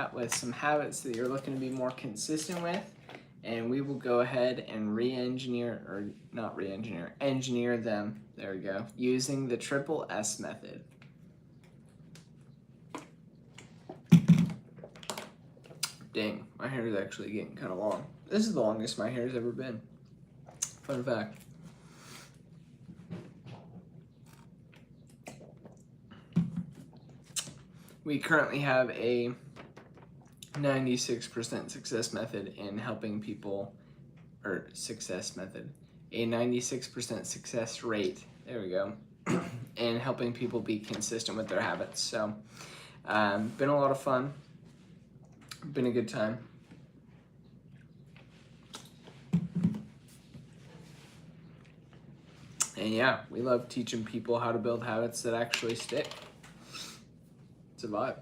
chat with some habits that you're looking to be more consistent with, and we will go ahead and engineer them, there we go, using the triple S method. Dang, my hair is actually getting kind of long. This is the longest my hair has ever been. Fun fact. We currently have a 96% success method in helping people, or success method, a 96% success rate, there we go, in helping people be consistent with their habits. So, been a lot of fun, been a good time. And yeah, we love teaching people how to build habits that actually stick. It's a vibe.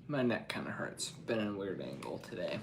My neck kind of hurts. Been in a weird angle today.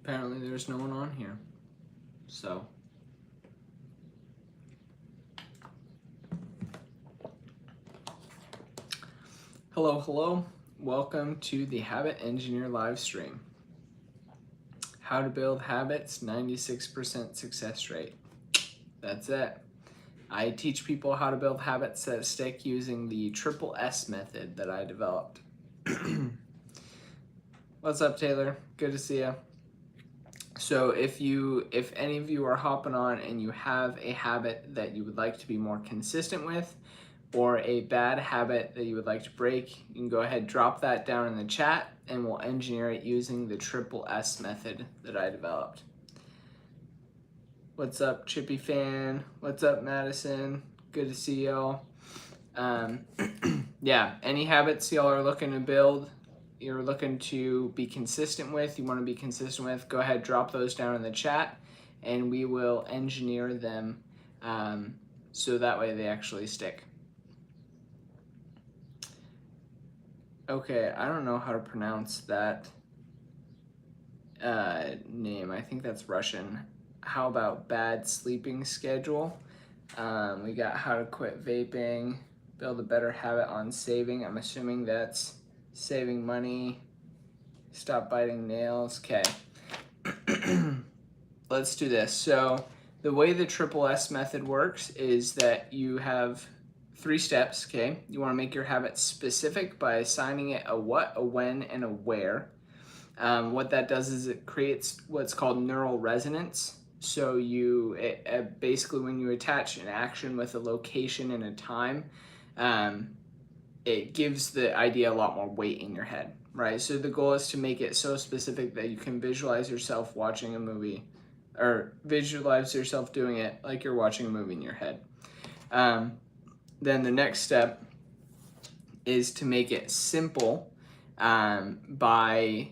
Apparently there's no one on here. So. Hello. Welcome to the Habit Engineer live stream. How to build habits, 96% success rate. That's it. I teach people how to build habits that stick using the triple S method that I developed. What's up, Taylor? Good to see you. So if any of you are hopping on and you have a habit that you would like to be more consistent with, or a bad habit that you would like to break, you can go ahead, drop that down in the chat, and we'll engineer it using the triple S method that I developed. What's up, Chippy fan? What's up, Madison? Good to see y'all. Yeah, any habits y'all are looking to build, you're looking to be consistent with, you want to be consistent with, go ahead, drop those down in the chat, and we will engineer them so that way they actually stick. Okay, I don't know how to pronounce that name. I think that's Russian. How about bad sleeping schedule? We got how to quit vaping, build a better habit on saving. I'm assuming that's saving money, stop biting nails. Okay, let's do this. So the way the triple S method works is that you have 3 steps, okay? You want to make your habit specific by assigning it a what, a when, and a where. What that does is it creates what's called neural resonance. So basically when you attach an action with a location and a time, it gives the idea a lot more weight in your head, right? So the goal is to make it so specific that you can visualize yourself watching a movie, or visualize yourself doing it like you're watching a movie in your head. Then the next step is to make it simple by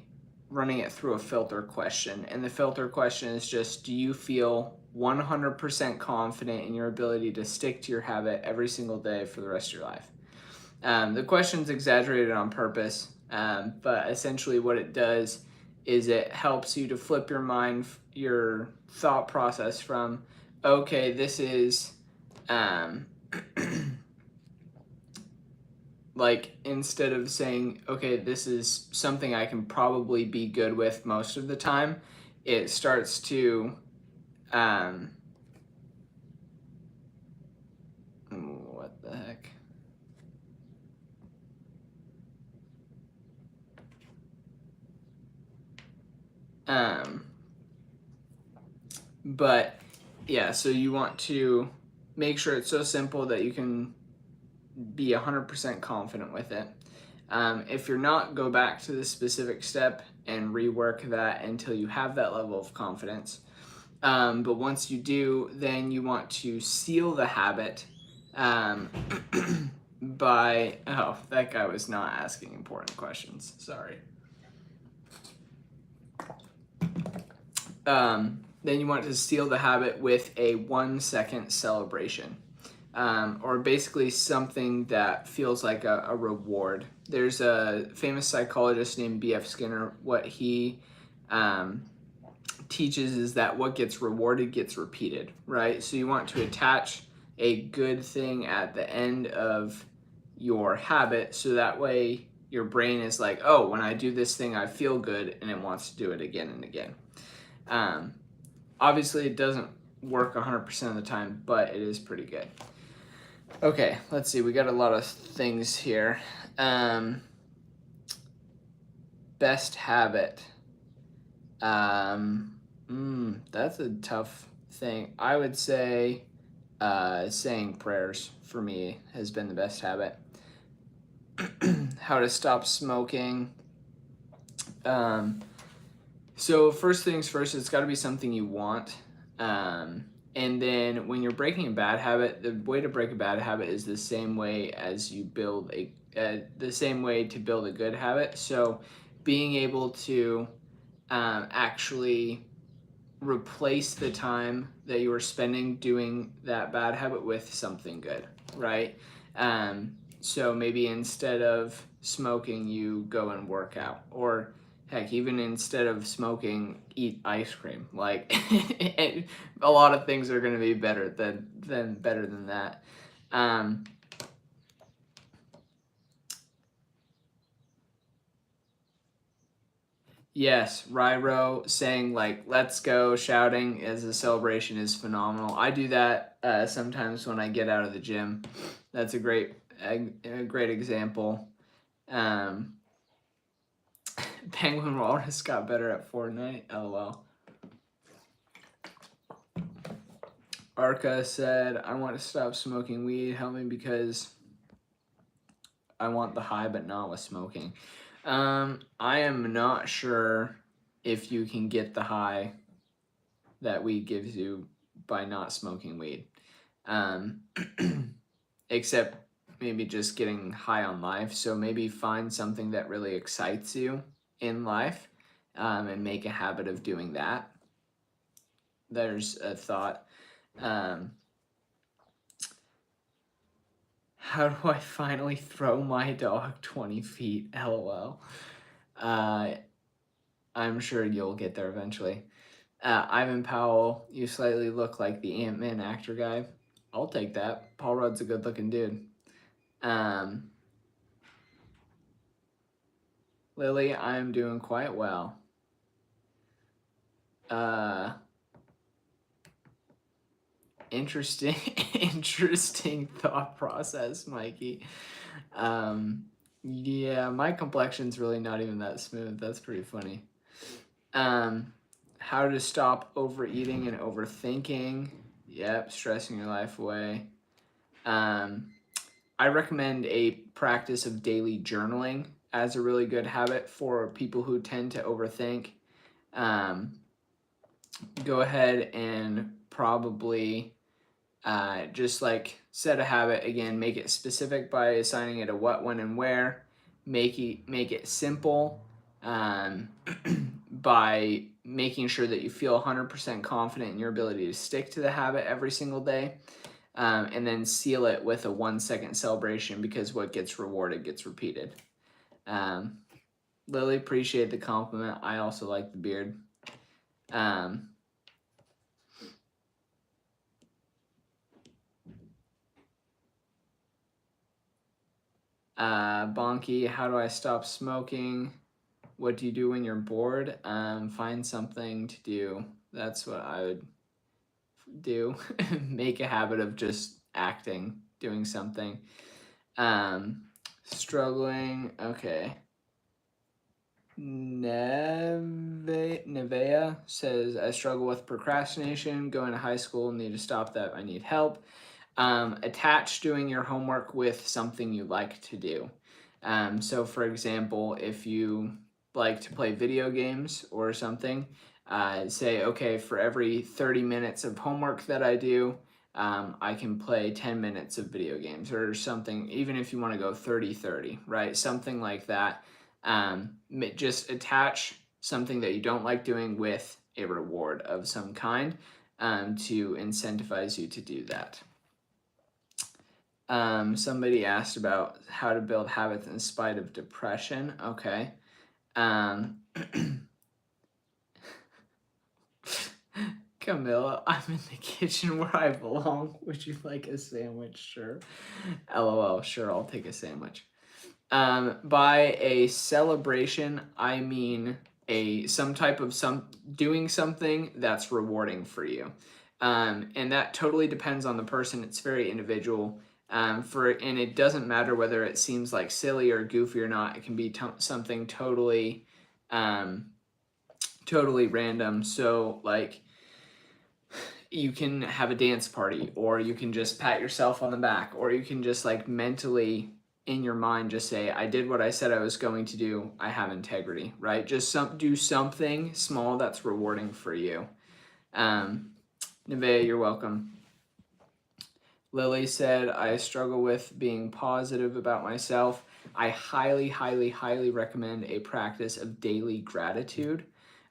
running it through a filter question. And the filter question is just, do you feel 100% confident in your ability to stick to your habit every single day for the rest of your life? The question's exaggerated on purpose, but essentially what it does is it helps you to flip your thought process from, okay, this is like, instead of saying, okay, this is something I can probably be good with most of the time, it starts to what the heck? But yeah, so you want to make sure it's so simple that you can be 100% confident with it. If you're not, go back to the specific step and rework that until you have that level of confidence. But once you do, then you want to seal the habit um, by. Oh, that guy was not asking important questions. Sorry. Then you want to seal the habit with a 1 second celebration. Or basically something that feels like a reward. There's a famous psychologist named B.F. Skinner. What he teaches is that what gets rewarded gets repeated, right? So you want to attach a good thing at the end of your habit so that way your brain is like, oh, when I do this thing, I feel good, and it wants to do it again and again. Obviously, it doesn't work 100% of the time, but it is pretty good. Okay, let's see. We got a lot of things here. Best habit. That's a tough thing. I would say saying prayers for me has been the best habit. How to stop smoking. So first things first, it's got to be something you want. And then when you're breaking a bad habit, the way to break a bad habit is the same way as you build the same way to build a good habit. So being able to actually replace the time that you were spending doing that bad habit with something good, right? So maybe instead of smoking, you go and work out, or heck, even instead of smoking, eat ice cream. Like a lot of things are going to be better than that. Yes, Ryro saying like "Let's go" shouting as a celebration is phenomenal. I do that sometimes when I get out of the gym. That's a great example. Penguin Walrus got better at Fortnite. LOL. Arca said, I want to stop smoking weed. Help me because I want the high, but not with smoking. I am not sure if you can get the high that weed gives you by not smoking weed. Except maybe just getting high on life. So maybe find something that really excites you in life and make a habit of doing that. There's a thought. How do I finally throw my dog 20 feet? LOL. I'm sure you'll get there eventually. Ivan Powell, you slightly look like the Ant-Man actor guy. I'll take that. Paul Rudd's a good-looking dude. Lily, I'm doing quite well. Interesting thought process, Mikey. Yeah, my complexion's really not even that smooth. That's pretty funny. How to stop overeating and overthinking. Yep, stressing your life away. I recommend a practice of daily journaling as a really good habit for people who tend to overthink. Go ahead and probably just like set a habit again, make it specific by assigning it a what, when, and where. Make it simple by making sure that you feel 100% confident in your ability to stick to the habit every single day. And then seal it with a 1 second celebration because what gets rewarded gets repeated. Lily, appreciate the compliment. I also like the beard. Bonky, how do I stop smoking? What do you do when you're bored? Find something to do. That's what I would do. Make a habit of just acting, doing something. Struggling. Okay. Nevea says, I struggle with procrastination, going to high school, need to stop that, I need help. Attach doing your homework with something you like to do. So for example, if you like to play video games or something, say, okay, for every 30 minutes of homework that I do, I can play 10 minutes of video games or something, even if you want to go 30-30, right? Something like that. Just attach something that you don't like doing with a reward of some kind to incentivize you to do that. Somebody asked about how to build habits in spite of depression. Okay. Camilla, I'm in the kitchen where I belong. Would you like a sandwich? Sure. LOL, sure, I'll take a sandwich. By a celebration, I mean some type of doing something that's rewarding for you. And that totally depends on the person. It's very individual. And it doesn't matter whether it seems like silly or goofy or not. It can be something totally random. So like, you can have a dance party, or you can just pat yourself on the back, or you can just like mentally in your mind just say, I did what I said I was going to do. I have integrity, right? Just do something small that's rewarding for you. Nevea, you're welcome. Lily said, I struggle with being positive about myself. I highly, highly, highly recommend a practice of daily gratitude.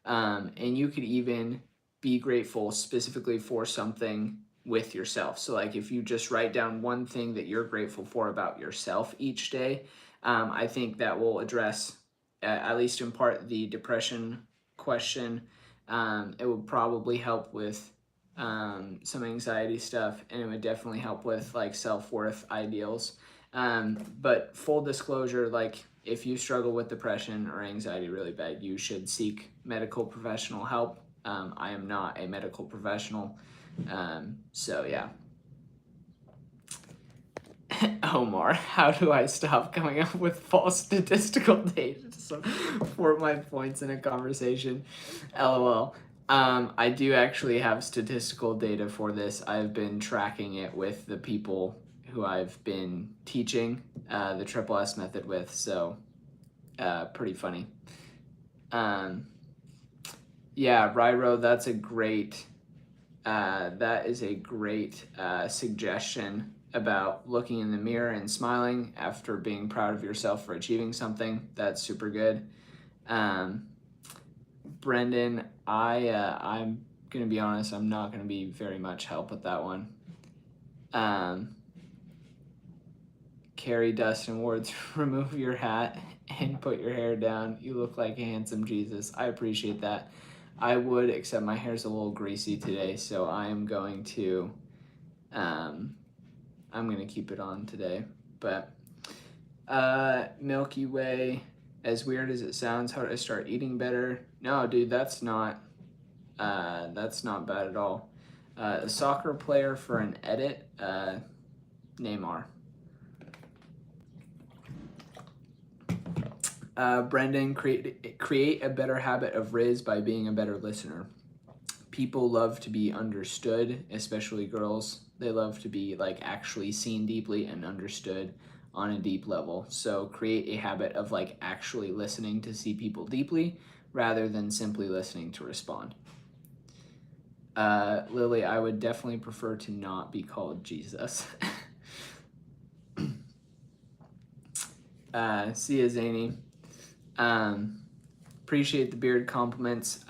And you could even be grateful specifically for something with yourself. So like if you just write down one thing that you're grateful for about yourself each day, I think that will address, at least in part, the depression question. It would probably help with some anxiety stuff, and it would definitely help with like self-worth ideals. But full disclosure, like if you struggle with depression or anxiety really bad, you should seek medical professional help. I am not a medical professional. So yeah. Omar, how do I stop coming up with false statistical data to support my points in a conversation? LOL. I do actually have statistical data for this. I've been tracking it with the people who I've been teaching the Triple S method with, so pretty funny. Yeah, Ryro, that's a great, that is a great suggestion about looking in the mirror and smiling after being proud of yourself for achieving something. That's super good. Brendan, I'm gonna be honest, I'm not gonna be very much help with that one. Carrie Dustin Ward's remove your hat and put your hair down. You look like a handsome Jesus. I appreciate that. I would, except my hair's a little greasy today, so I am going to I'm gonna keep it on today. But Milky Way, as weird as it sounds, how do I start eating better? No, dude, that's not bad at all. A soccer player for an edit, Neymar. Brendan, create a better habit of Riz by being a better listener. People love to be understood, especially girls. They love to be like actually seen deeply and understood on a deep level. So create a habit of like actually listening to see people deeply rather than simply listening to respond. Lily, I would definitely prefer to not be called Jesus. See ya, Zany. Appreciate the beard compliments.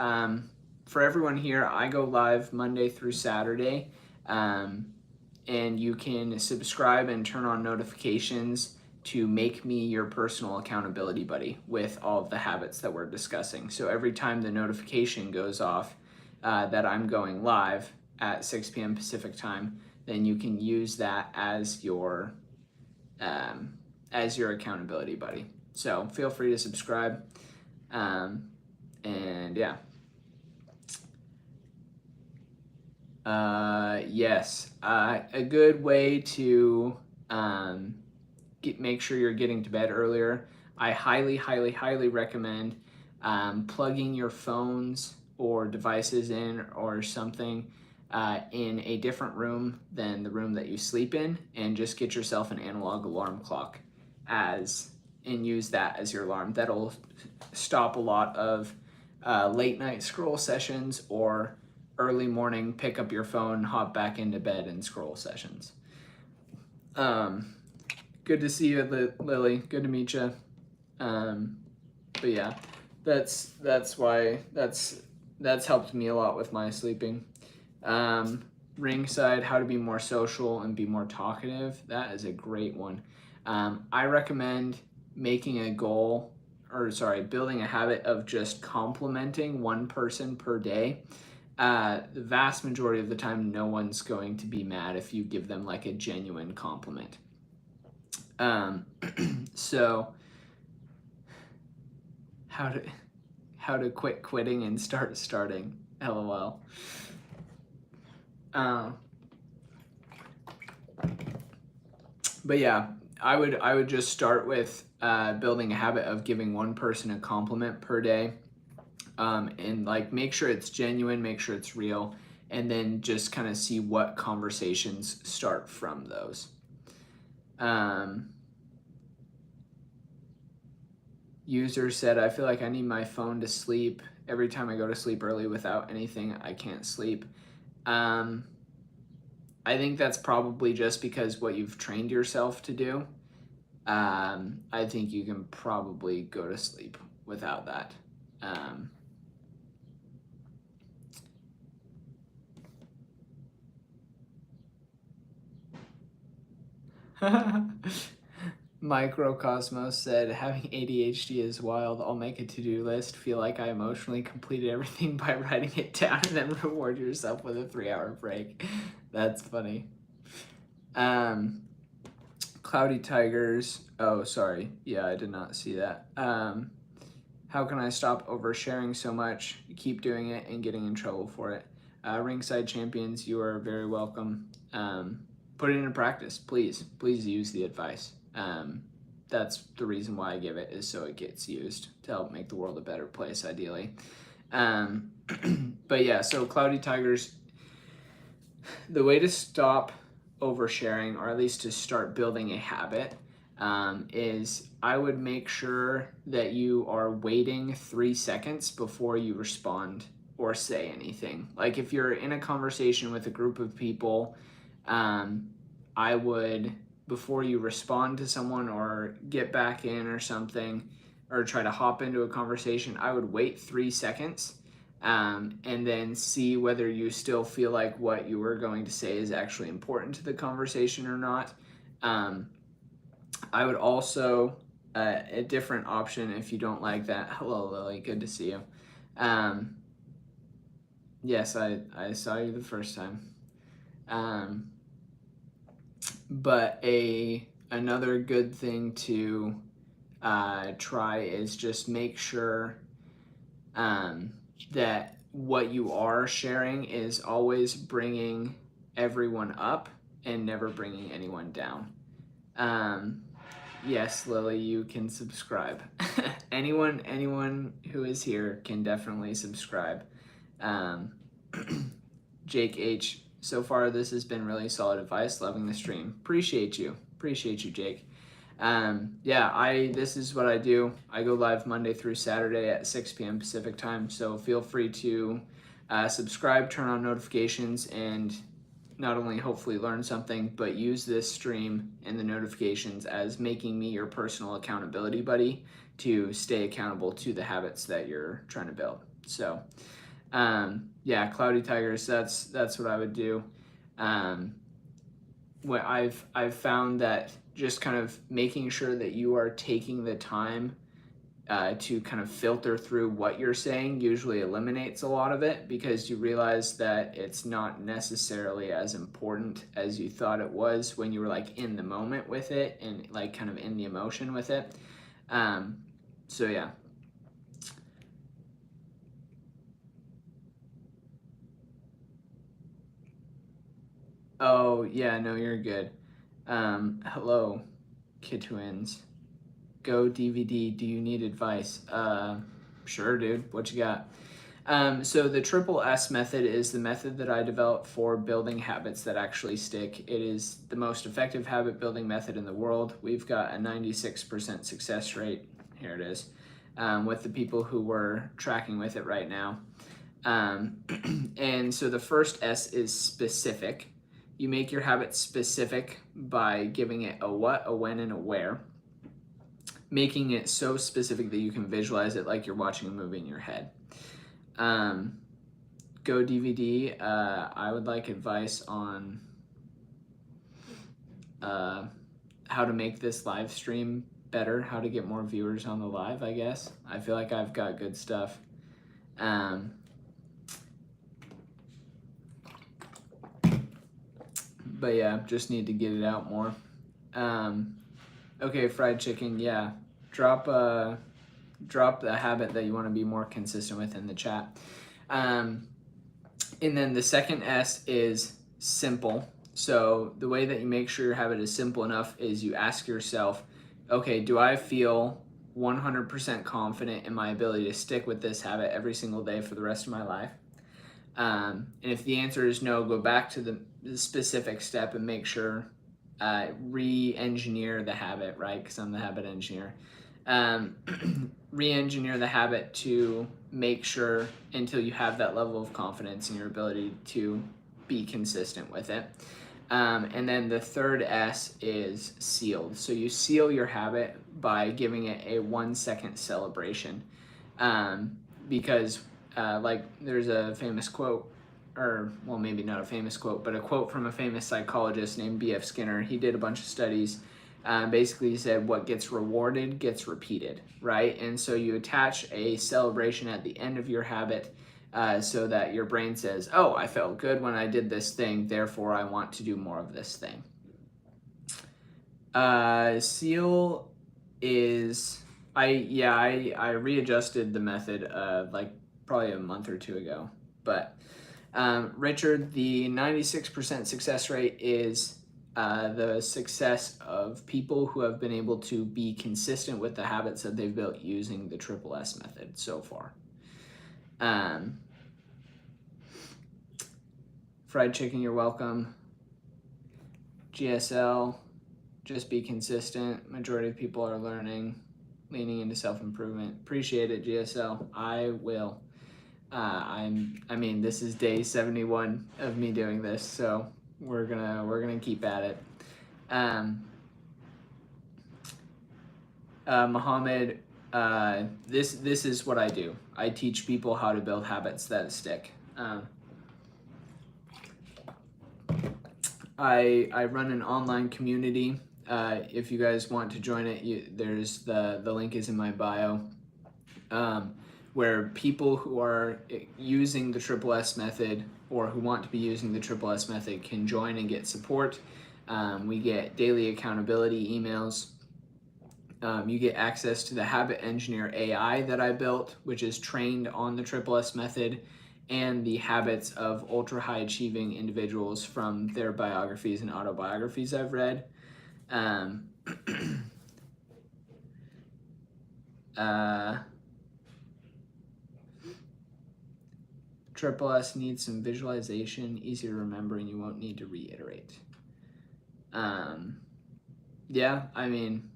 For everyone here, I go live Monday through Saturday, and you can subscribe and turn on notifications to make me your personal accountability buddy with all of the habits that we're discussing. So every time the notification goes off that I'm going live at 6 p.m. Pacific time, then you can use that as your accountability buddy. So feel free to subscribe. And yeah. Yes, a good way to make sure you're getting to bed earlier. I highly, highly, highly recommend plugging your phones or devices in or something in a different room than the room that you sleep in, and just get yourself an analog alarm clock and use that as your alarm. That'll stop a lot of late night scroll sessions or early morning pick up your phone, hop back into bed and scroll sessions. Good to see you, Lily. Good to meet you. But yeah, that's helped me a lot with my sleeping. Ringside, how to be more social and be more talkative. That is a great one. I recommend making a goal, building a habit of just complimenting one person per day. The vast majority of the time, no one's going to be mad if you give them like a genuine compliment. So how to quit quitting and start starting. LOL. But yeah, I would just start with building a habit of giving one person a compliment per day, and like make sure it's genuine, make sure it's real, and then just kind of see what conversations start from those. User said, I feel like I need my phone to sleep. Every time I go to sleep early without anything, I can't sleep. I think that's probably just because what you've trained yourself to do. I think you can probably go to sleep without that. Microcosmos said, having ADHD is wild. I'll make a to-do list, feel like I emotionally completed everything by writing it down, and then reward yourself with a 3-hour break. That's funny. Cloudy Tigers. Oh, sorry. Yeah, I did not see that. How can I stop oversharing so much? Keep doing it and getting in trouble for it. Ringside Champions, you are very welcome. Put it into practice, please. Please use the advice. That's the reason why I give it, is so it gets used to help make the world a better place, ideally. But yeah, so Cloudy Tigers, the way to stop oversharing, or at least to start building a habit, is I would make sure that you are waiting 3 seconds before you respond or say anything. Like if you're in a conversation with a group of people, I would, before you respond to someone or get back in or something, or try to hop into a conversation, I would wait 3 seconds and then see whether you still feel like what you were going to say is actually important to the conversation or not. I would also, a different option if you don't like that. Hello, Lily. Good to see you. Yes, I saw you the first time. But another good thing to try is just make sure that what you are sharing is always bringing everyone up and never bringing anyone down. Yes, Lily, you can subscribe. anyone who is here can definitely subscribe. Jake H, so far this has been really solid advice. Loving the stream. Appreciate you, Jake. This is what I do. I go live Monday through Saturday at 6 p.m. Pacific time. So feel free to subscribe, turn on notifications, and not only hopefully learn something, but use this stream and the notifications as making me your personal accountability buddy to stay accountable to the habits that you're trying to build. So, Cloudy Tigers, that's what I would do. What I've found that just kind of making sure that you are taking the time to kind of filter through what you're saying usually eliminates a lot of it, because you realize that it's not necessarily as important as you thought it was when you were like in the moment with it and like kind of in the emotion with it. So yeah. Oh yeah, no, you're good. Hello, Kid Twins. Go DVD. Do you need advice? Sure, dude. What you got? So the triple S method is the method that I developed for building habits that actually stick. It is the most effective habit building method in the world. We've got a 96% success rate. Here it is, with the people who were tracking with it right now. And so the first S is specific. You make your habit specific by giving it a what, a when, and a where, making it so specific that you can visualize it like you're watching a movie in your head. Go DVD. I would like advice on how to make this live stream better, how to get more viewers on the live, I guess. I feel like I've got good stuff. But yeah, just need to get it out more. Okay, fried chicken, yeah. Drop the habit that you want to be more consistent with in the chat. And then the second S is simple. So the way that you make sure your habit is simple enough is you ask yourself, okay, do I feel 100% confident in my ability to stick with this habit every single day for the rest of my life? And if the answer is no, go back to the specific step and make sure, re-engineer the habit, right? Because I'm the habit engineer. Re-engineer the habit to make sure until you have that level of confidence in your ability to be consistent with it. And then the third S is sealed. So you seal your habit by giving it a 1 second celebration. Because like there's a famous quote, or well, maybe not a famous quote, but a quote from a famous psychologist named B.F. Skinner. He did a bunch of studies. Basically, he said what gets rewarded gets repeated, right? And so you attach a celebration at the end of your habit so that your brain says, oh, I felt good when I did this thing, therefore I want to do more of this thing. Seal is, I readjusted the method like probably a month or two ago. But Richard, the 96% success rate is the success of people who have been able to be consistent with the habits that they've built using the triple S method so far. Fried chicken, you're welcome. GSL, just be consistent. Majority of people are learning, leaning into self-improvement. Appreciate it, GSL. I will. I mean, this is day 71 of me doing this, so we're gonna keep at it. Mohammed, this is what I do. I teach people how to build habits that stick. I run an online community. If you guys want to join it, there's the link is in my bio. Where people who are using the triple S method or who want to be using the triple S method can join and get support. We get daily accountability emails. You get access to the Habit Engineer AI that I built, which is trained on the triple S method and the habits of ultra high achieving individuals from their biographies and autobiographies I've read. Triple S needs some visualization, easy to remember, and you won't need to reiterate. Yeah, I mean,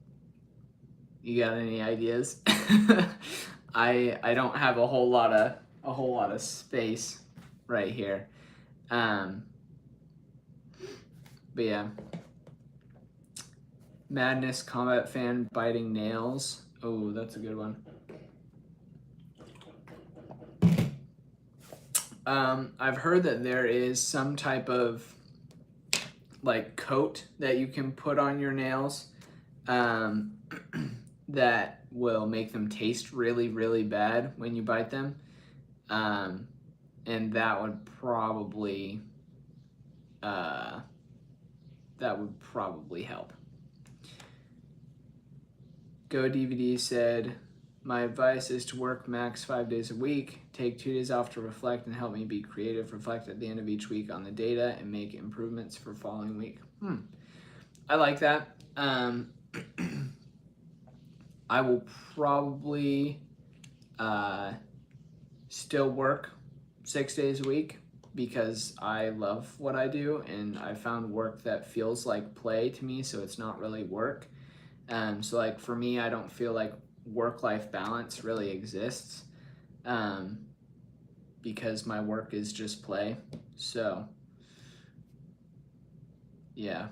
you got any ideas? I don't have a whole lot of space right here. But yeah. Madness Combat Fan biting nails. Oh, that's a good one. I've heard that there is some type of like coat that you can put on your nails that will make them taste really, really bad when you bite them. And that would probably help. Go DVD said, my advice is to work max 5 days a week, take 2 days off to reflect and help me be creative, reflect at the end of each week on the data and make improvements for following week. I like that. I will probably still work 6 days a week because I love what I do, and I found work that feels like play to me, so it's not really work. So like for me, I don't feel like work-life balance really exists, because my work is just play. So yeah.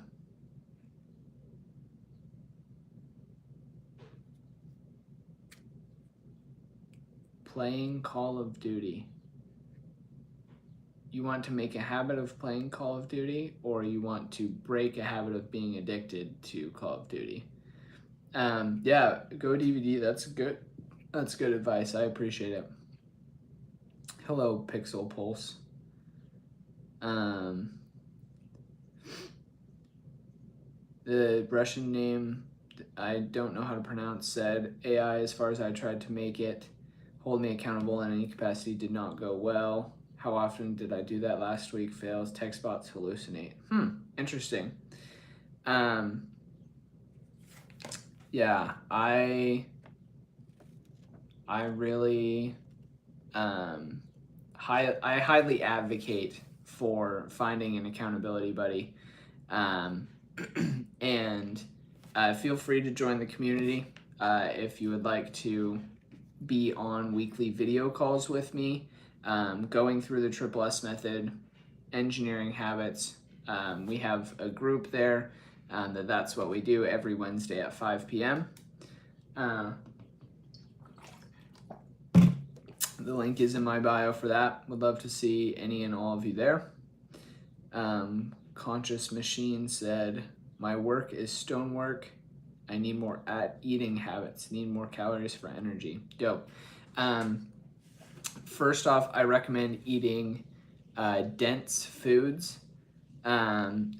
Playing Call of Duty. You want to make a habit of playing Call of Duty, or you want to break a habit of being addicted to Call of Duty? Yeah, go DVD. That's good. That's good advice. I appreciate it. Hello, Pixel Pulse. The Russian name I don't know how to pronounce said, AI, as far as I tried to make it hold me accountable in any capacity, did not go well. How often did I do that last week? Fails. Text bots hallucinate. Interesting. Yeah, I really I highly advocate for finding an accountability buddy, and feel free to join the community if you would like to be on weekly video calls with me, going through the Triple S method, engineering habits. We have a group there that's what we do every Wednesday at 5 p.m. The link is in my bio for that. Would love to see any and all of you there. Conscious Machine said, my work is stonework. I need more eating habits. Need more calories for energy. Dope. First off, I recommend eating dense foods.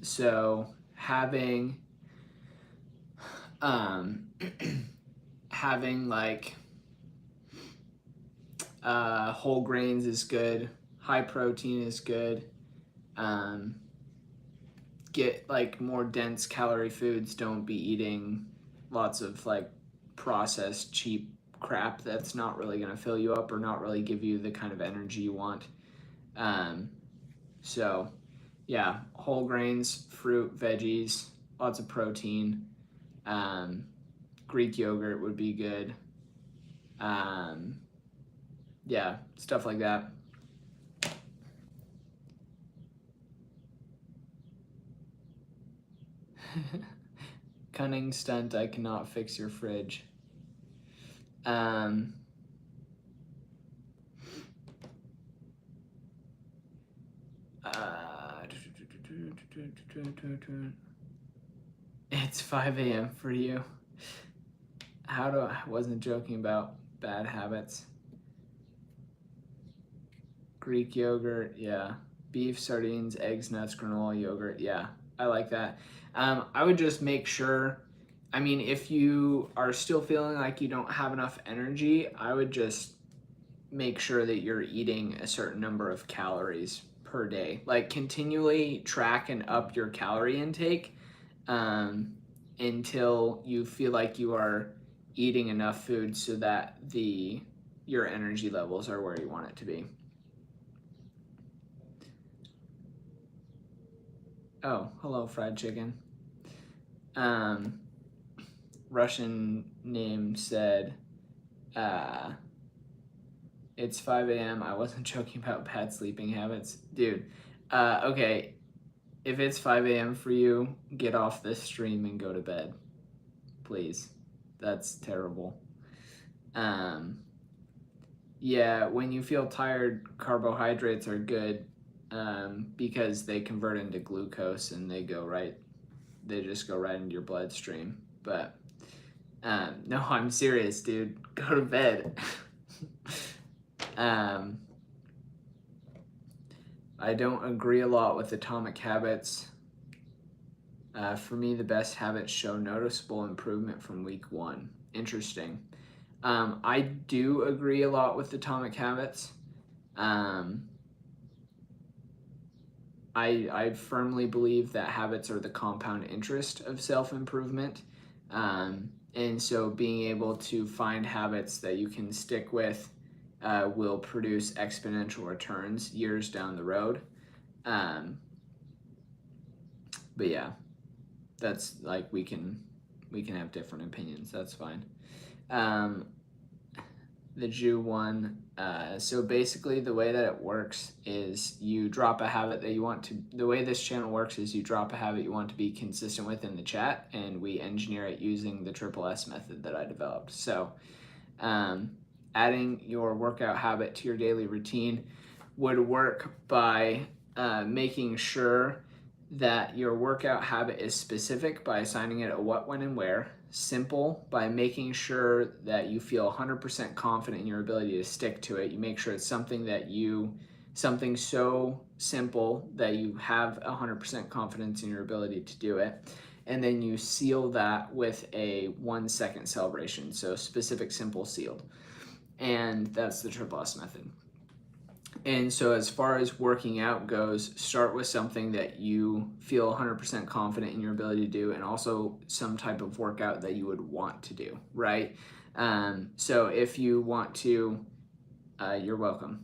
So having having like whole grains is good. High protein is good. Get like more dense calorie foods. Don't be eating lots of like processed cheap crap that's not really going to fill you up or not really give you the kind of energy you want. So yeah, whole grains, fruit, veggies, lots of protein. Greek yogurt would be good. Yeah, stuff like that. Cunning stunt, I cannot fix your fridge. It's 5 a.m. for you. I wasn't joking about bad habits. Greek yogurt, yeah. Beef, sardines, eggs, nuts, granola, yogurt, yeah. I like that. I would just make sure, I mean, if you are still feeling like you don't have enough energy, I would just make sure that you're eating a certain number of calories per day. Like continually track and up your calorie intake until you feel like you are eating enough food so that your energy levels are where you want it to be. Oh, hello, fried chicken. Russian name said, it's 5 a.m. I wasn't joking about bad sleeping habits. Dude, okay, if it's 5 a.m. for you, get off this stream and go to bed. Please. That's terrible. Yeah, when you feel tired, carbohydrates are good because they convert into glucose and they just go right into your bloodstream. But no, I'm serious, dude. Go to bed. I don't agree a lot with Atomic Habits. For me, the best habits show noticeable improvement from week 1. Interesting. I do agree a lot with Atomic Habits. I firmly believe that habits are the compound interest of self-improvement. And so being able to find habits that you can stick with will produce exponential returns years down the road. But yeah, that's like we can have different opinions. That's fine. The Jew one. So basically, the way that it works is you drop a habit that you want to. The way this channel works is you drop a habit you want to be consistent with in the chat, and we engineer it using the Triple S method that I developed. So, adding your workout habit to your daily routine would work by making sure that your workout habit is specific by assigning it a what, when, and where. Simple by making sure that you feel 100% confident in your ability to stick to it. You make sure it's something so simple that you have 100% confidence in your ability to do it. And then you seal that with a 1 second celebration. So specific, simple, sealed. And that's the Triple S method. And so as far as working out goes, start with something that you feel 100% confident in your ability to do, and also some type of workout that you would want to do, right? So if you want to, you're welcome.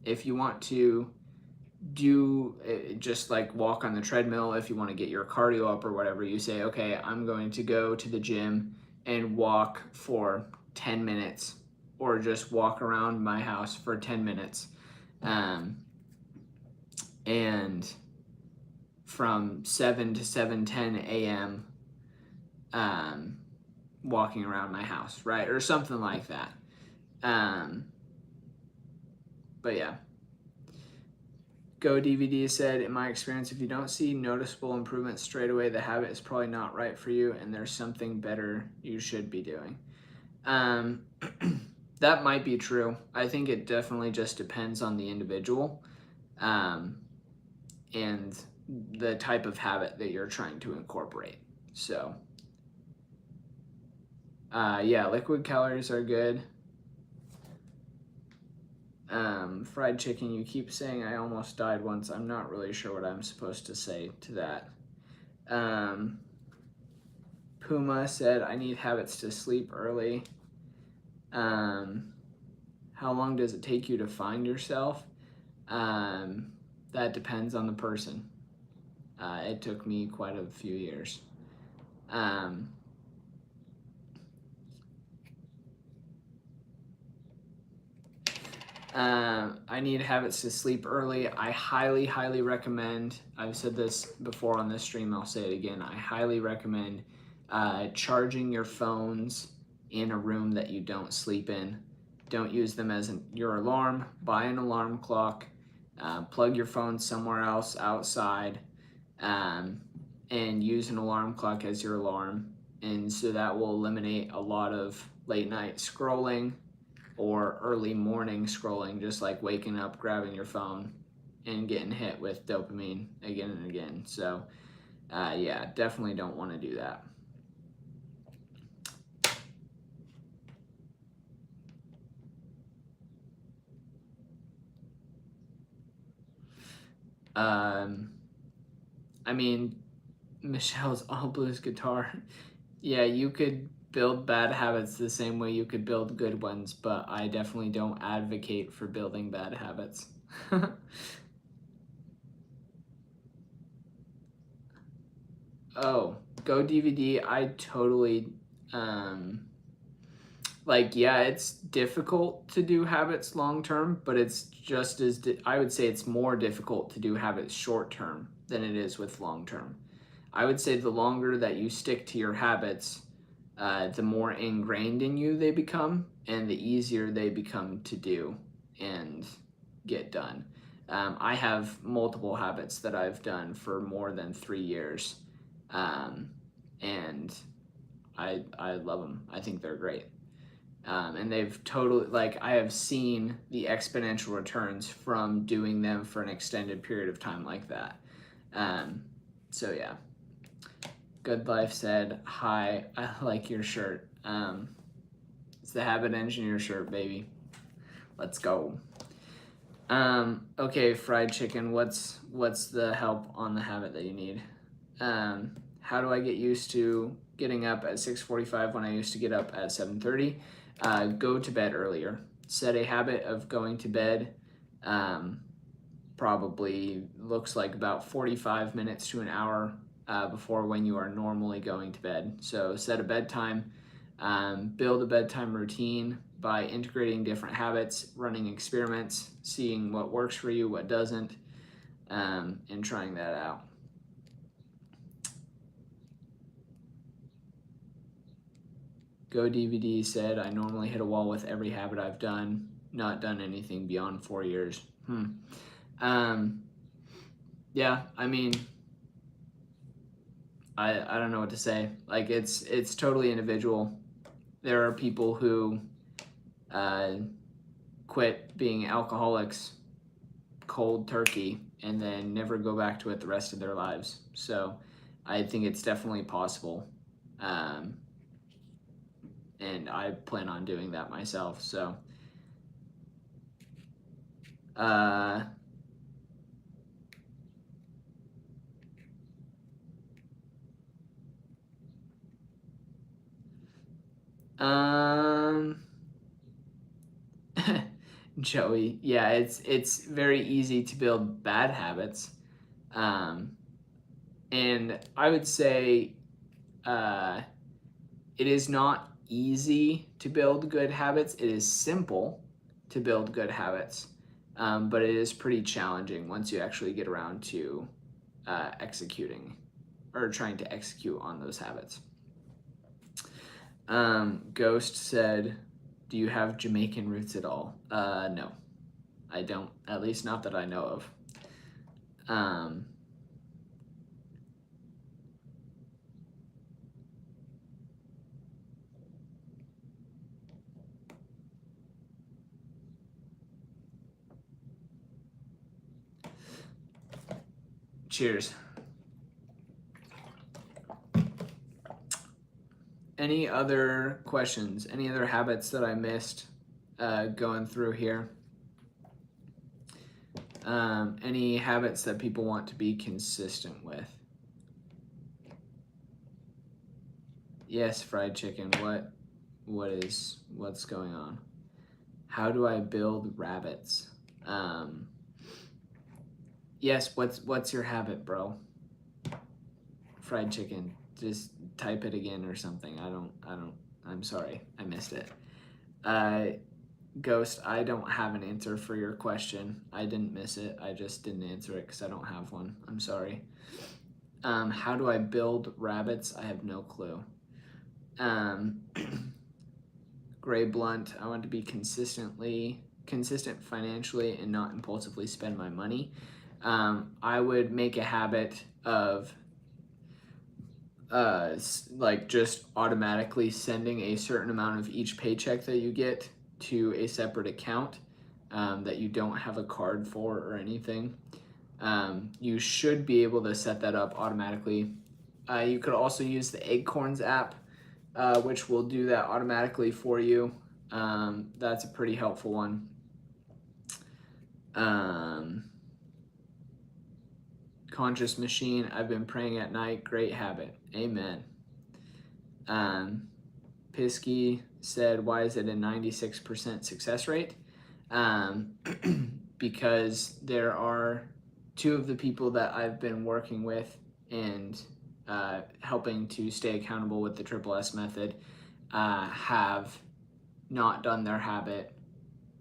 If you want to do just like walk on the treadmill, if you want to get your cardio up or whatever, you say, okay, I'm going to go to the gym and walk for 10 minutes or just walk around my house for 10 minutes. And from 7 to 7:10 a.m. Walking around my house, right? Or something like that. But yeah. Go DVD said, in my experience, if you don't see noticeable improvements straight away, the habit is probably not right for you and there's something better you should be doing. That might be true. I think it definitely just depends on the individual and the type of habit that you're trying to incorporate. So, yeah, liquid calories are good. Fried chicken, you keep saying I almost died once. I'm not really sure what I'm supposed to say to that. Puma said, I need habits to sleep early. How long does it take you to find yourself? That depends on the person. It took me quite a few years. I need habits to sleep early. I highly, highly recommend, I've said this before on this stream, I'll say it again, I highly recommend charging your phones in a room that you don't sleep in. Don't use them as your alarm. Buy an alarm clock. Plug your phone somewhere else outside, and use an alarm clock as your alarm. And so that will eliminate a lot of late night scrolling or early morning scrolling, just like waking up, grabbing your phone, and getting hit with dopamine again and again. So, yeah, definitely don't want to do that. I mean, Michelle's all blues guitar. Yeah, you could build bad habits the same way you could build good ones, but I definitely don't advocate for building bad habits. Oh, Go DVD, I totally, like, yeah, it's difficult to do habits long term, but it's just as, I would say it's more difficult to do habits short term than it is with long term. I would say the longer that you stick to your habits, the more ingrained in you they become, and the easier they become to do and get done. I have multiple habits that I've done for more than 3 years, and I love them. I think they're great. And they've totally, like, I have seen the exponential returns from doing them for an extended period of time like that. So yeah. Good Life said, hi, I like your shirt. It's the Habit Engineer shirt, baby. Let's go. Okay, fried chicken, what's the help on the habit that you need? How do I get used to getting up at 6:45 when I used to get up at 7:30? Go to bed earlier. Set a habit of going to bed. Probably looks like about 45 minutes to an hour before when you are normally going to bed. So set a bedtime. Build a bedtime routine by integrating different habits, running experiments, seeing what works for you, what doesn't, and trying that out. Go DVD said, I normally hit a wall with every habit I've done, not done anything beyond 4 years. Yeah, I mean, I don't know what to say. Like, it's totally individual. There are people who quit being alcoholics cold turkey and then never go back to it the rest of their lives. So I think it's definitely possible. And I plan on doing that myself. So Joey, yeah, it's very easy to build bad habits. And I would say it is not easy to build good habits. It is simple to build good habits, but it is pretty challenging once you actually get around to executing or trying to execute on those habits. Ghost said, do you have Jamaican roots at all? No, I don't, at least not that I know of. Cheers. Any other questions? Any other habits that I missed going through here? Any habits that people want to be consistent with? Yes, fried chicken. What's going on? How do I build rabbits? Yes, what's your habit, bro? Fried chicken. Just type it again or something. I'm sorry. I missed it. Ghost, I don't have an answer for your question. I didn't miss it. I just didn't answer it because I don't have one. I'm sorry. How do I build rabbits? I have no clue. Gray Blunt, I want to be consistent financially and not impulsively spend my money. I would make a habit of like just automatically sending a certain amount of each paycheck that you get to a separate account that you don't have a card for or anything. You should be able to set that up automatically. You could also use the Acorns app, which will do that automatically for you. That's a pretty helpful one. Conscious Machine, I've been praying at night. Great habit. Amen. Pisky said, why is it a 96% success rate? Because there are two of the people that I've been working with and helping to stay accountable with the Triple S method have not done their habit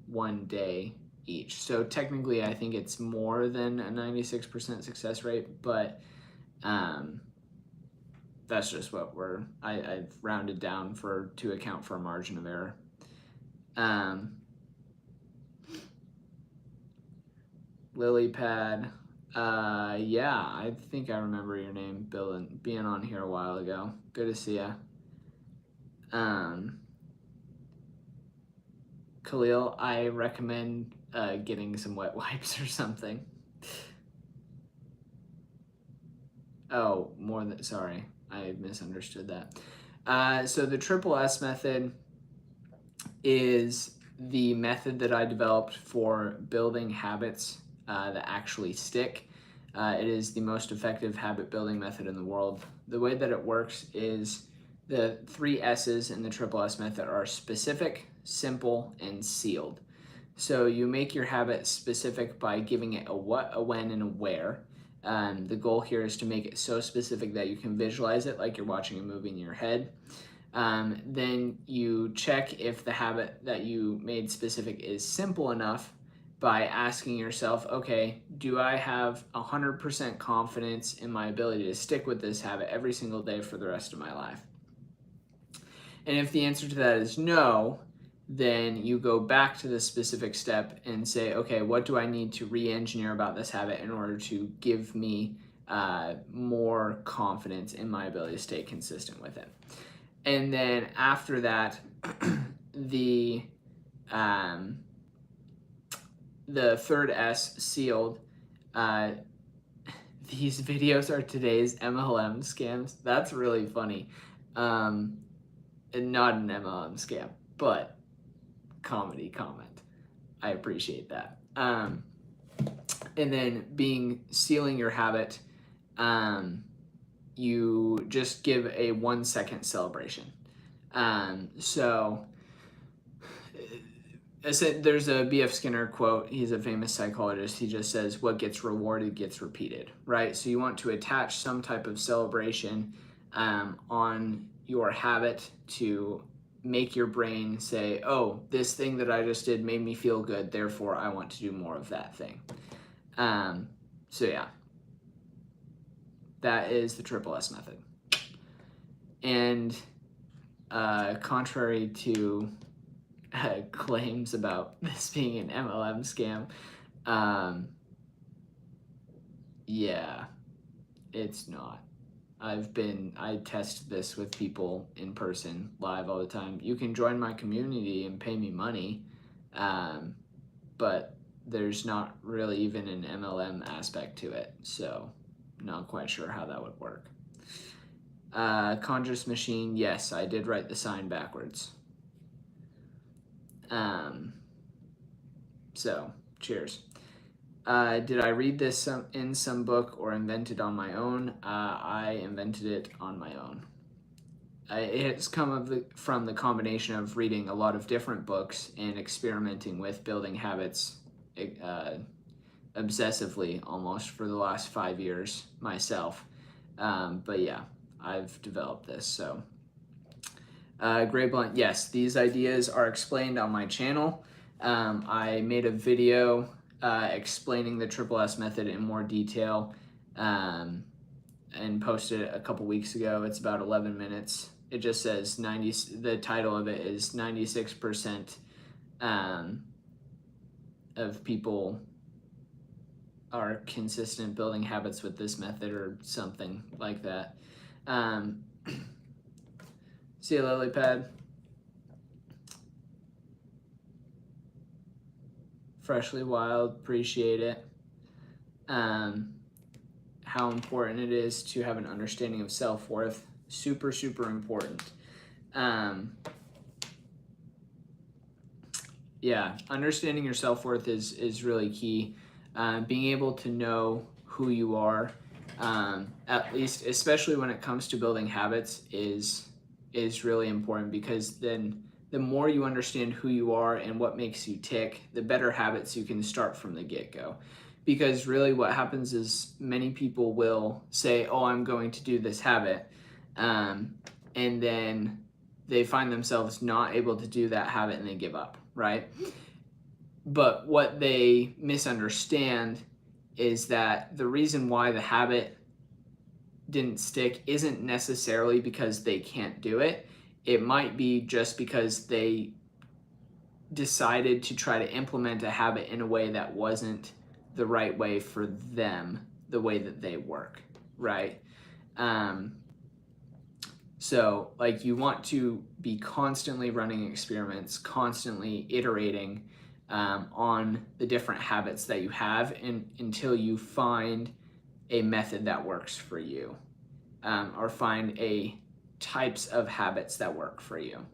one day each. So technically I think it's more than a 96% success rate, but that's just what I've rounded down to account for a margin of error. Lilypad, yeah, I think I remember your name, Bill, and being on here a while ago. Good to see ya. Khalil, I recommend getting some wet wipes or something. Oh, sorry, I misunderstood that. So the Triple S method is the method that I developed for building habits that actually stick. It is the most effective habit building method in the world. The way that it works is The 3 S's in the Triple S method are specific, simple, and sealed. So you make your habit specific by giving it a what, a when, and a where. The goal here is to make it so specific that you can visualize it like you're watching a movie in your head. Then you check if the habit that you made specific is simple enough by asking yourself, okay, do I have 100% confidence in my ability to stick with this habit every single day for the rest of my life? And if the answer to that is no, then you go back to the specific step and say, okay, what do I need to re-engineer about this habit in order to give me more confidence in my ability to stay consistent with it? And then after that, the third S, sealed. These videos are today's MLM scams. That's really funny. And not an MLM scam, but comedy comment. I appreciate that. And then sealing your habit, you just give a 1-second celebration. So there's a B.F. Skinner quote. He's a famous psychologist. He just says, what gets rewarded gets repeated, right? So you want to attach some type of celebration on your habit to make your brain say, oh, this thing that I just did made me feel good, therefore I want to do more of that thing. So yeah, that is the Triple S method. And contrary to claims about this being an MLM scam, yeah, it's not. I test this with people in person, live all the time. You can join my community and pay me money, but there's not really even an MLM aspect to it, so not quite sure how that would work. Conjurous Machine, yes, I did write the sign backwards. So, cheers. Did I read this in some book or invent it on my own? I invented it on my own. It's come from the combination of reading a lot of different books and experimenting with building habits obsessively almost for the last 5 years myself. But yeah, I've developed this. So, Gray Blunt, yes, these ideas are explained on my channel. I made a video explaining the Triple S method in more detail and posted it a couple weeks ago. It's about 11 minutes. It just says the title of it is 96% of people are consistent building habits with this method or something like that. See you, lily pad. Freshly Wild, appreciate it. How important it is to have an understanding of self-worth, super, super important. Yeah, understanding your self-worth is really key. Being able to know who you are, at least, especially when it comes to building habits, is really important, because then the more you understand who you are and what makes you tick, the better habits you can start from the get-go. Because really what happens is many people will say, oh, I'm going to do this habit, and then they find themselves not able to do that habit and they give up, right? But what they misunderstand is that the reason why the habit didn't stick isn't necessarily because they can't do it. It might be just because they decided to try to implement a habit in a way that wasn't the right way for them, the way that they work, right? So like you want to be constantly running experiments, constantly iterating on the different habits that you have until you find a method that works for you, or find types of habits that work for you.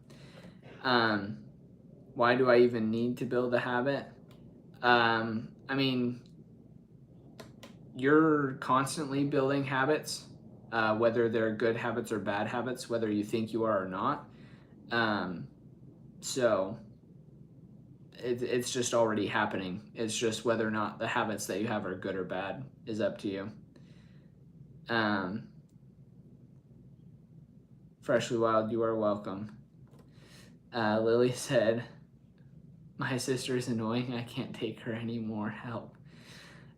Why do I even need to build a habit? I mean, you're constantly building habits, whether they're good habits or bad habits, whether you think you are or not. So it's just already happening. It's just whether or not the habits that you have are good or bad is up to you. Freshly Wild, you are welcome. Lily said, my sister is annoying. I can't take her anymore. Help.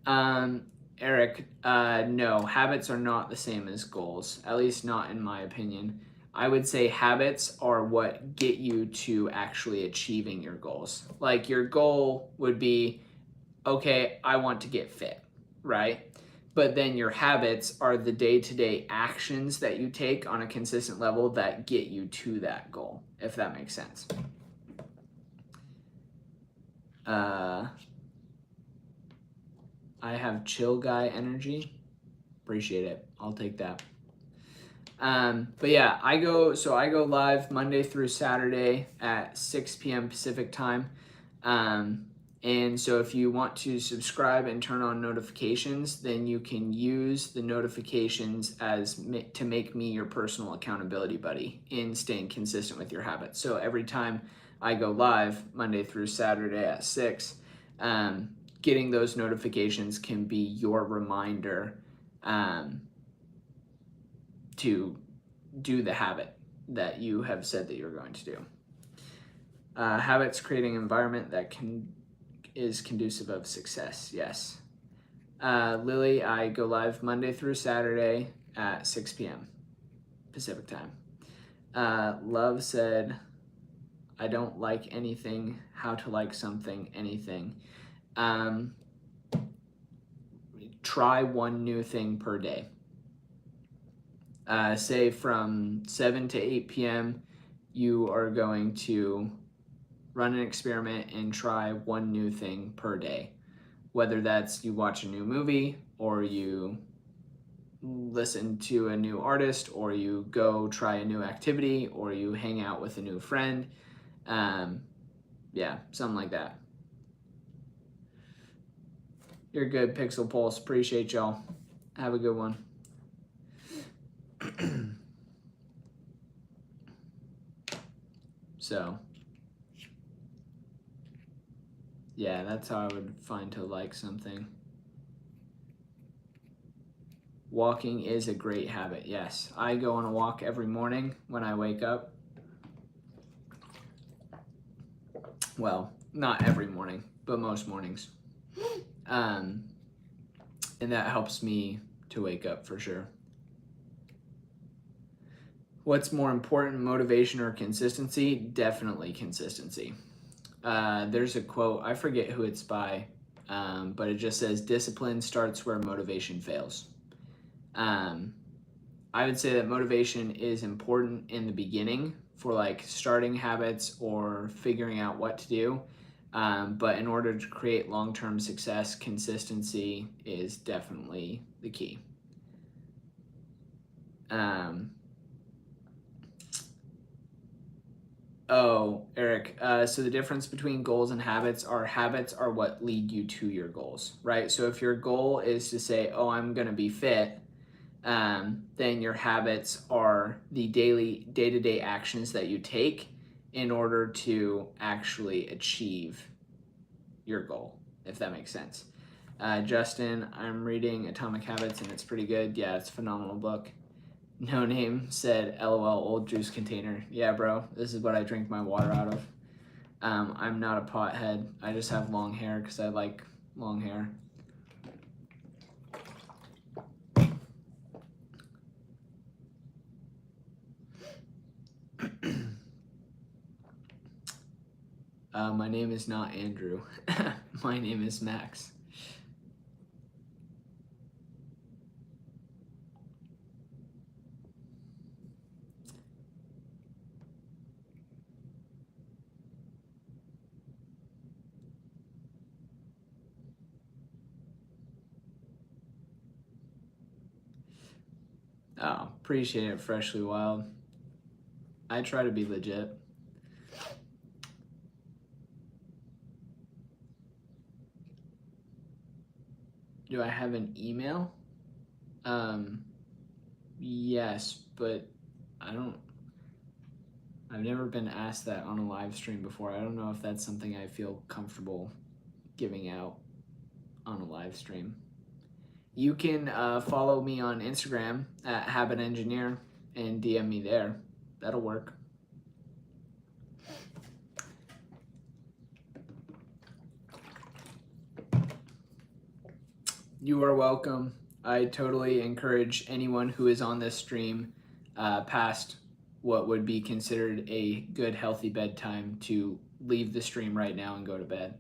Eric, no, habits are not the same as goals, at least not in my opinion. I would say habits are what get you to actually achieving your goals. Like your goal would be, okay, I want to get fit, right? But then your habits are the day-to-day actions that you take on a consistent level that get you to that goal, if that makes sense. I have chill guy energy. Appreciate it. I'll take that. But yeah, I go live Monday through Saturday at 6 p.m. Pacific time. And so if you want to subscribe and turn on notifications, then you can use the notifications to make me your personal accountability buddy in staying consistent with your habits. So every time I go live Monday through Saturday at 6, getting those notifications can be your reminder to do the habit that you have said that you're going to do. Habits creating an environment that is conducive of success. Yes. Lily, I go live Monday through Saturday at 6 p.m. Pacific time. Love said, I don't like anything. How to like something, anything. Try one new thing per day. Say from 7 to 8 p.m., you are going to run an experiment and try one new thing per day. Whether that's you watch a new movie, or you listen to a new artist, or you go try a new activity, or you hang out with a new friend. Yeah, something like that. You're good, Pixel Pulse. Appreciate y'all. Have a good one. So, yeah, that's how I would find to like something. Walking is a great habit. Yes, I go on a walk every morning when I wake up. Well, not every morning, but most mornings. And that helps me to wake up for sure. What's more important, motivation or consistency? Definitely consistency. There's a quote, I forget who it's by, but it just says, discipline starts where motivation fails. I would say that motivation is important in the beginning for like starting habits or figuring out what to do. But in order to create long-term success, consistency is definitely the key. Oh, Eric, so the difference between goals and habits are what lead you to your goals, right? So if your goal is to say, oh, I'm going to be fit, then your habits are the day-to-day actions that you take in order to actually achieve your goal, if that makes sense. Justin, I'm reading Atomic Habits and it's pretty good. Yeah, it's a phenomenal book. No Name said, LOL, old juice container. Yeah, bro, this is what I drink my water out of. I'm not a pothead. I just have long hair because I like long hair. My name is not Andrew. My name is Max. Oh, appreciate it, Freshly Wild. I try to be legit. Do I have an email? Yes, but I've never been asked that on a live stream before. I don't know if that's something I feel comfortable giving out on a live stream. You can follow me on Instagram at Habit Engineer and DM me there. That'll work. You are welcome. I totally encourage anyone who is on this stream past what would be considered a good, healthy bedtime to leave the stream right now and go to bed.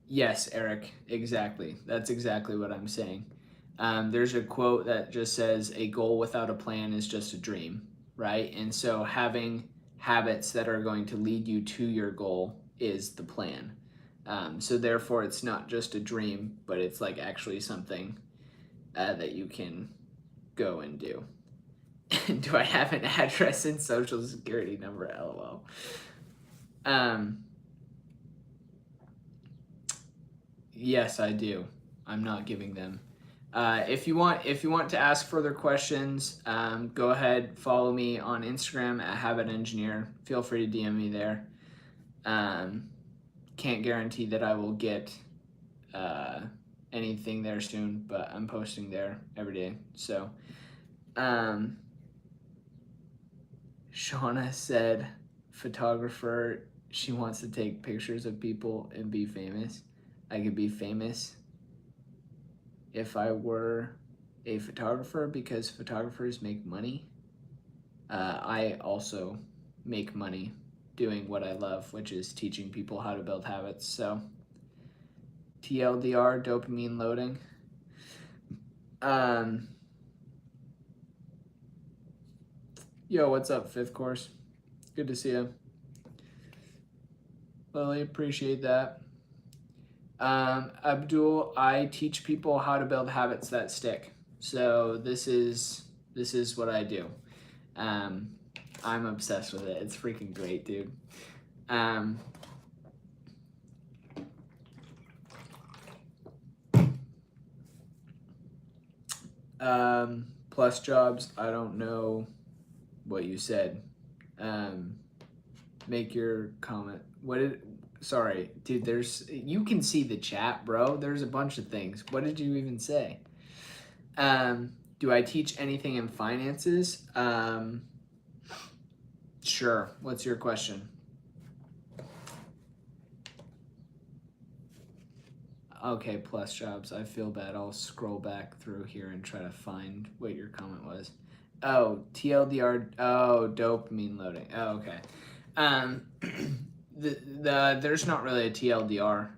Yes, Eric, exactly. That's exactly what I'm saying. There's a quote that just says, a goal without a plan is just a dream, right? And so having habits that are going to lead you to your goal is the plan. So therefore, it's not just a dream, but it's like actually something that you can go and do. Do I have an address and social security number? LOL. Yes, I do. I'm not giving them. If you want to ask further questions, go ahead, follow me on Instagram at Habit Engineer. Feel free to DM me there. Can't guarantee that I will get anything there soon, but I'm posting there every day. So, Shauna said, photographer, she wants to take pictures of people and be famous. I could be famous if I were a photographer because photographers make money. I also make money doing what I love, which is teaching people how to build habits. So TLDR, dopamine loading. Yo, what's up, fifth course? Good to see you. Lily, appreciate that. Abdul, I teach people how to build habits that stick. So this is what I do. I'm obsessed with it. It's freaking great, dude. Plus jobs, I don't know what you said. Make your comment. Sorry, dude, you can see the chat, bro. There's a bunch of things. What did you even say? Do I teach anything in finances? Sure. What's your question? Okay, plus jobs. I feel bad. I'll scroll back through here and try to find what your comment was. Oh, TLDR. Oh, dopamine loading. Oh, okay. There's not really a TLDR.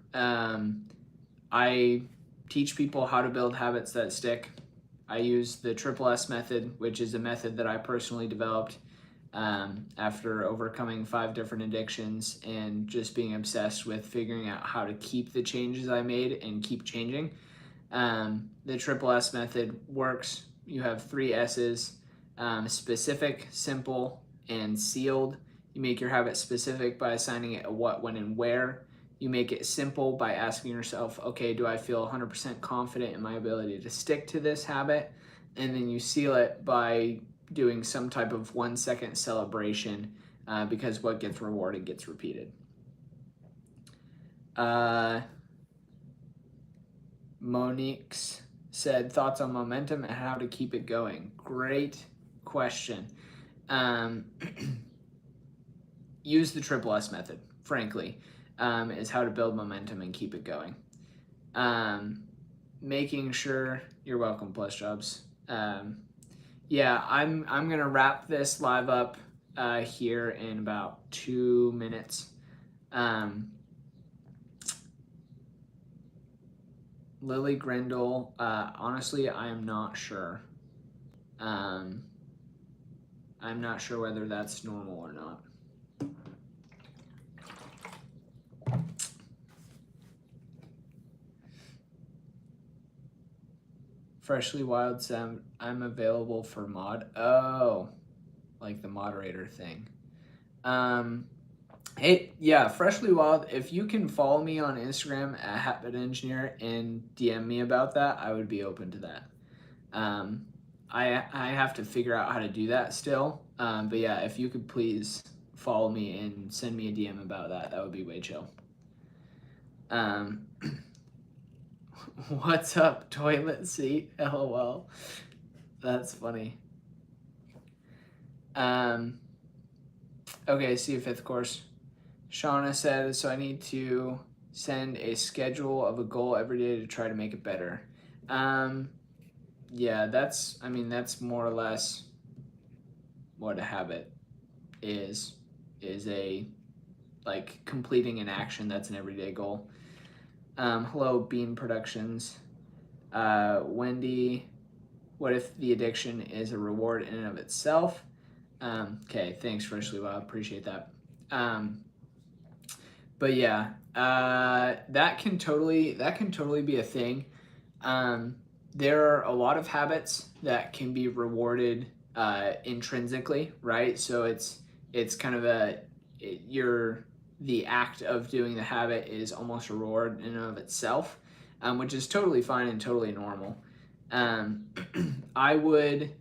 I teach people how to build habits that stick. I use the Triple S method, which is a method that I personally developed after overcoming 5 different addictions and just being obsessed with figuring out how to keep the changes I made and keep changing. The Triple S method works. You have 3 S's, specific, simple, and sealed. You make your habit specific by assigning it a what, when, and where. You make it simple by asking yourself, okay, do I feel 100% confident in my ability to stick to this habit? And then you seal it by doing some type of 1-second celebration because what gets rewarded gets repeated. Monique's said, thoughts on momentum and how to keep it going. Great question. Use the Triple S method, frankly, is how to build momentum and keep it going. Making sure, you're welcome, plus jobs. Yeah, I'm gonna wrap this live up here in about 2 minutes. Lily Grindle, honestly, I am not sure. I'm not sure whether that's normal or not. Freshly Wild Sam, I'm available for mod. Oh, like the moderator thing. Hey, yeah, Freshly Wild, if you can follow me on Instagram at Habit Engineer and DM me about that, I would be open to that. I have to figure out how to do that still. But yeah, if you could please follow me and send me a DM about that, that would be way chill. What's up, toilet seat? LOL. That's funny. Okay, see you fifth course. Shauna said, so I need to send a schedule of a goal every day to try to make it better. Yeah, that's more or less what a habit is a, like, completing an action that's an everyday goal. Hello, Bean Productions. Wendy, what if the addiction is a reward in and of itself? Okay, thanks, Freshly Wow, appreciate that. But yeah, that can totally be a thing. There are a lot of habits that can be rewarded intrinsically, right? So it's kind of the act of doing the habit is almost a reward in and of itself, which is totally fine and totally normal. I would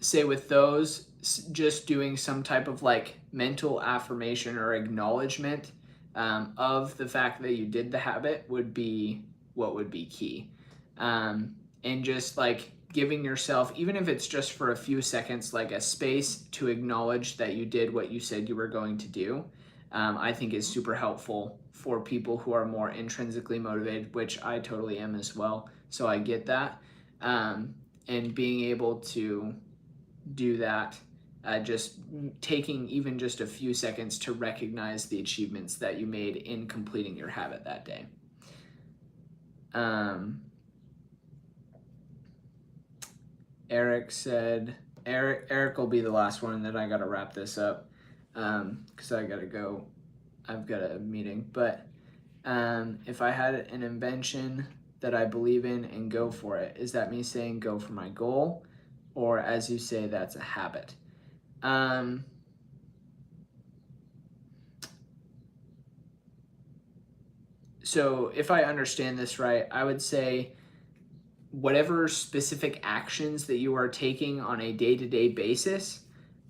say with those, just doing some type of like mental affirmation or acknowledgement of the fact that you did the habit would be what would be key. And just like giving yourself, even if it's just for a few seconds, like a space to acknowledge that you did what you said you were going to do, I think is super helpful for people who are more intrinsically motivated, which I totally am as well. So I get that. And being able to do that, just taking even just a few seconds to recognize the achievements that you made in completing your habit that day. Eric said, Eric will be the last one, and then I gotta wrap this up because I gotta go. I've got a meeting. But if I had an invention that I believe in and go for it, is that me saying go for my goal, or as you say, that's a habit? So if I understand this right, I would say whatever specific actions that you are taking on a day-to-day basis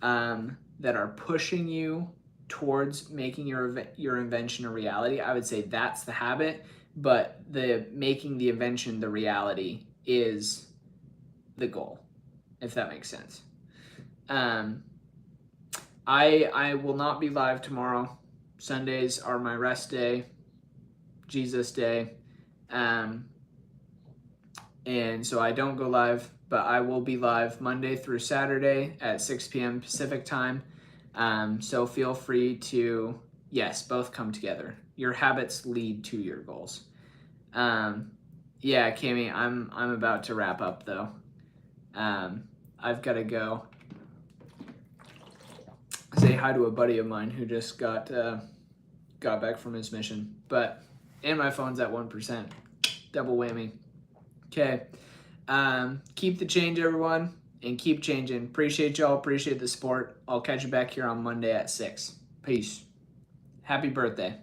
that are pushing you towards making your invention a reality, I would say that's the habit, but the making the invention the reality is the goal, if that makes sense. I will not be live tomorrow. Sundays are my rest day, Jesus day. And so I don't go live, but I will be live Monday through Saturday at 6 p.m. Pacific time. So feel free to, yes, both come together. Your habits lead to your goals. Yeah, Kami, I'm about to wrap up though. I've got to go say hi to a buddy of mine who just got back from his mission. And my phone's at 1%. Double whammy. Okay. Keep the change, everyone, and keep changing. Appreciate y'all. Appreciate the support. I'll catch you back here on Monday at 6. Peace. Happy birthday.